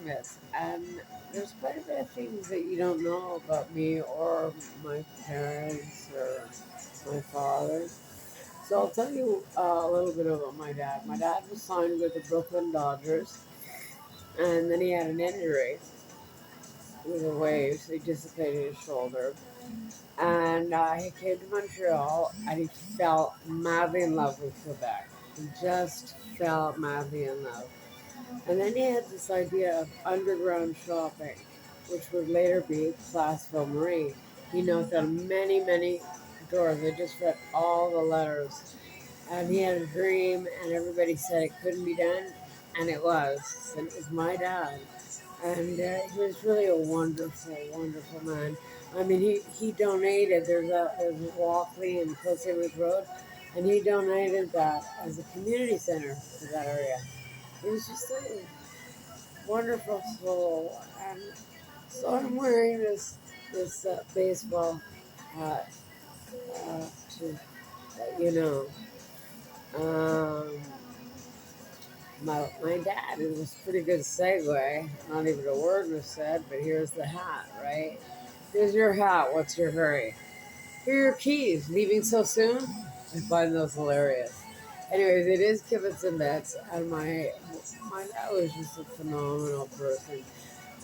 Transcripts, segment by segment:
this. And there's quite a bit of things that you don't know about me or my parents or my father. So I'll tell you a little bit about my dad. My dad was signed with the Brooklyn Dodgers, and then he had an injury with a wave, so he dislocated his shoulder. And he came to Montreal, and he fell madly in love with Quebec. He just fell madly in love. And then he had this idea of underground shopping, which would later be Place Ville Marie. He knocked on many, many doors. I just read all the letters. And he had a dream, and everybody said it couldn't be done, and it was. And it was my dad. And he was really a wonderful, wonderful man. I mean, he donated. There's a Walkley and Coast Road, and he donated that as a community center for that area. It was just a wonderful soul. And so I'm wearing this baseball hat to let you know. Um, my dad, it was a pretty good segue. Not even a word was said, but here's the hat, right? Here's your hat. What's your hurry? Here are your keys. Leaving so soon? I find those hilarious. Anyways, it is Kibitz and Bets, and my dad was just a phenomenal person.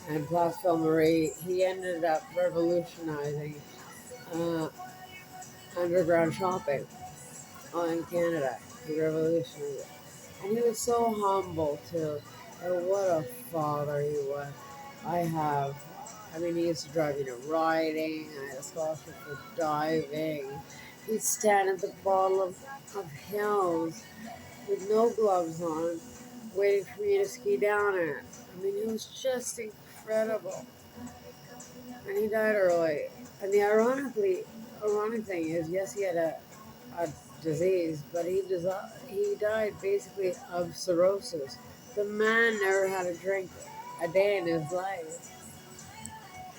And Place Marie, he ended up revolutionizing uh, underground shopping in Canada. He revolutionized it. And he was so humble too. And what a father he was. I mean, he used to drive me to riding. I had a scholarship for diving. He'd stand at the bottom of hills with no gloves on, waiting for me to ski down it. I mean, it was just incredible. And he died early. And the ironic thing is, yes, he had a disease, but he died basically of cirrhosis. The man never had a drink a day in his life.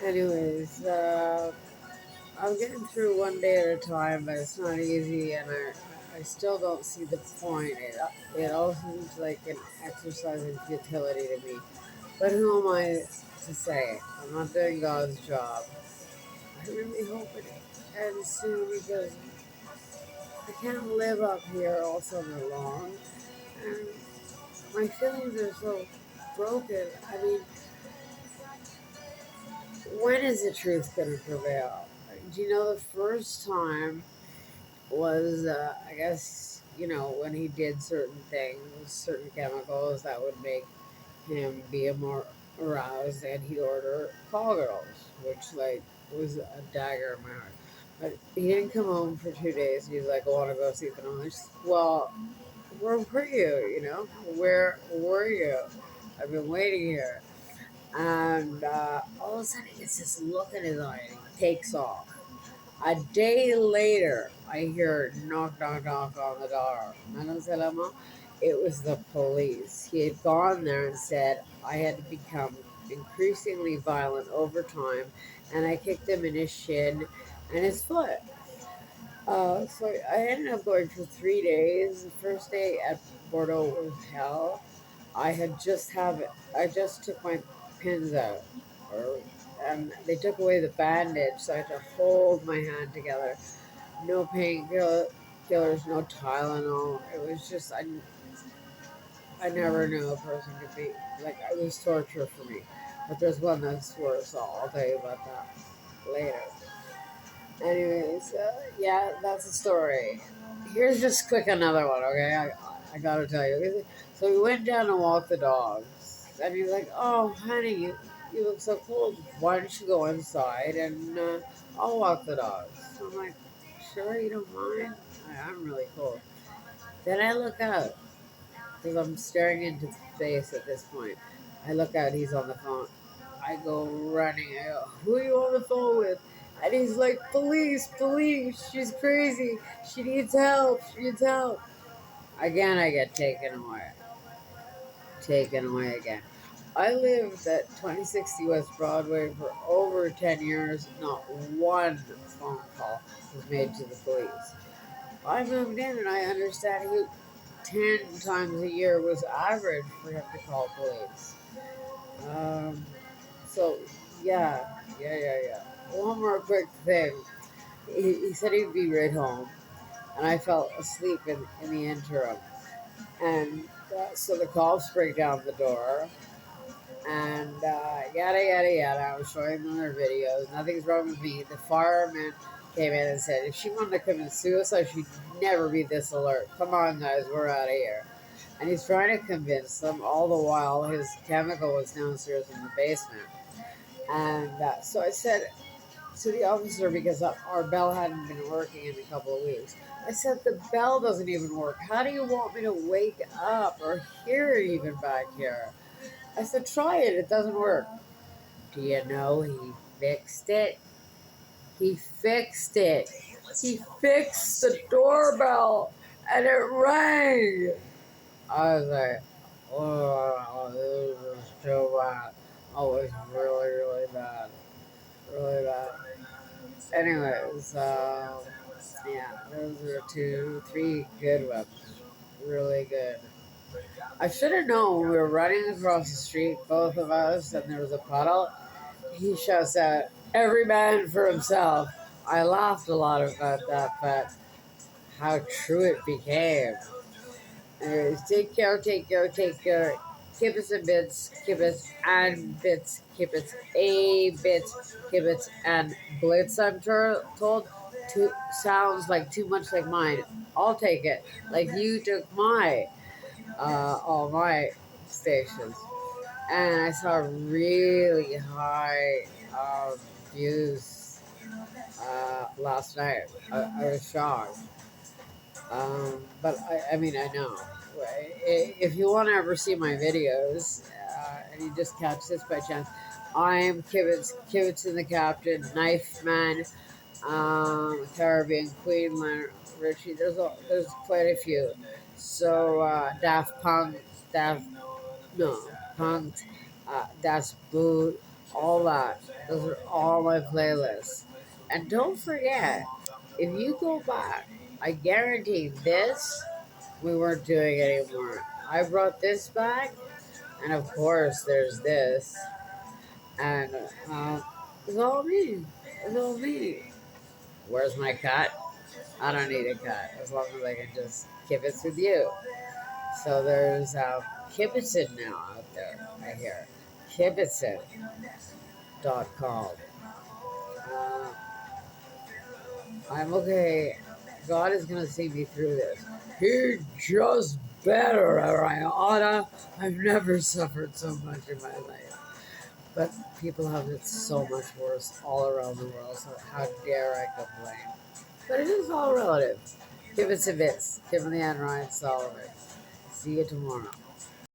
Anyways, I'm getting through one day at a time, but it's not easy, and I still don't see the point. It all seems like an exercise in futility to me. But who am I to say? I'm not doing God's job. I really hope it ends soon because I can't live up here all summer long. And my feelings are so broken. I mean, when is the truth going to prevail? Do you know the first time was, I guess, when he did certain things, certain chemicals that would make him be a more aroused, and he'd order call girls, which, like, was a dagger in my heart. But he didn't come home for 2 days. He was like, I want to go see the noise. Well, where were you? Where were you? I've been waiting here. And all of a sudden, he gets this look in his eye and he takes off. A day later, I hear knock, knock, knock on the door. Madam Salama, it was the police. He had gone there and said I had to become increasingly violent over time, and I kicked him in his shin and his foot. So I ended up going for 3 days. The first day at Bordeaux was hell. I just took my pins out, or, and they took away the bandage, so I had to hold my hand together. No painkillers, no Tylenol. It was just I never knew a person could be like it was torture for me. But there's one that's worse. So I'll tell you about that later. Anyways, yeah, that's the story. Here's just quick another one, okay? I gotta tell you. So we went down to walk the dogs, and he's like, "Oh, honey, you look so cold. Why don't you go inside and I'll walk the dogs?" So I'm like, "Sure, you don't mind? I'm really cold." Then I look out because I'm staring into space at this point. I look out. He's on the phone. I go running. I go, "Who are you on the phone with?" And he's like, "Police, police. She's crazy. She needs help. She needs help." Again, I get taken away. Taken away again. I lived at 2060 West Broadway for over 10 years. Not one phone call was made to the police. I moved in and I understand he 10 times a year was average for him to call police. Um, so yeah. One more quick thing. He said he'd be right home, and I fell asleep in the interim. And so the cops break down the door, and yada yada yada. I was showing them their videos. Nothing's wrong with me. The fireman came in and said if she wanted to commit suicide, she'd never be this alert. Come on, guys, we're out of here. And he's trying to convince them. All the while, his chemical was downstairs in the basement. And so I said to the officer, because our bell hadn't been working in a couple of weeks, I said, the bell doesn't even work. How do you want me to wake up or hear it even back here? I said, try it. It doesn't work. Do you know he fixed it? He fixed it. He fixed the doorbell and it rang. I was like, oh, this is so bad. Oh, it's really, really bad. Really bad. Anyways, yeah, those are three good ones. Really good. I should have known we were running across the street, both of us, and there was a puddle. He shouts out, every man for himself. I laughed a lot about that, but how true it became. Anyways, take care, take care, take care. Kibbits and bits, kibbits and bits, kibbits, a bits, kibbits and blitz. I'm told to sounds like too much like mine. I'll take it. Like you took all my stations, and I saw really high views last night. I was shocked. But I mean, I know. If you want to ever see my videos, and you just catch this by chance, I am Kivitz and the Captain, Knife Man, Caribbean Queen, Richie. There's quite a few. So Daft Punk, Daft no Punk, Das Boot, all that. Those are all my playlists. And don't forget, if you go back, I guarantee this we weren't doing anymore. I brought this back, and of course there's this, and it's all me. It's all me. Where's my cut? I don't need a cut as long as I can just kibitz with you. So there's Kibitzin now out there. I hear Kibitzin.com. Uh, I'm okay. God is gonna see me through this. He just better, Ariana. I've never suffered so much in my life. But people have it so much worse all around the world, so how dare I complain? But it is all relative. Give it to Vince. Give him the Anne Ryan Solomon. See you tomorrow.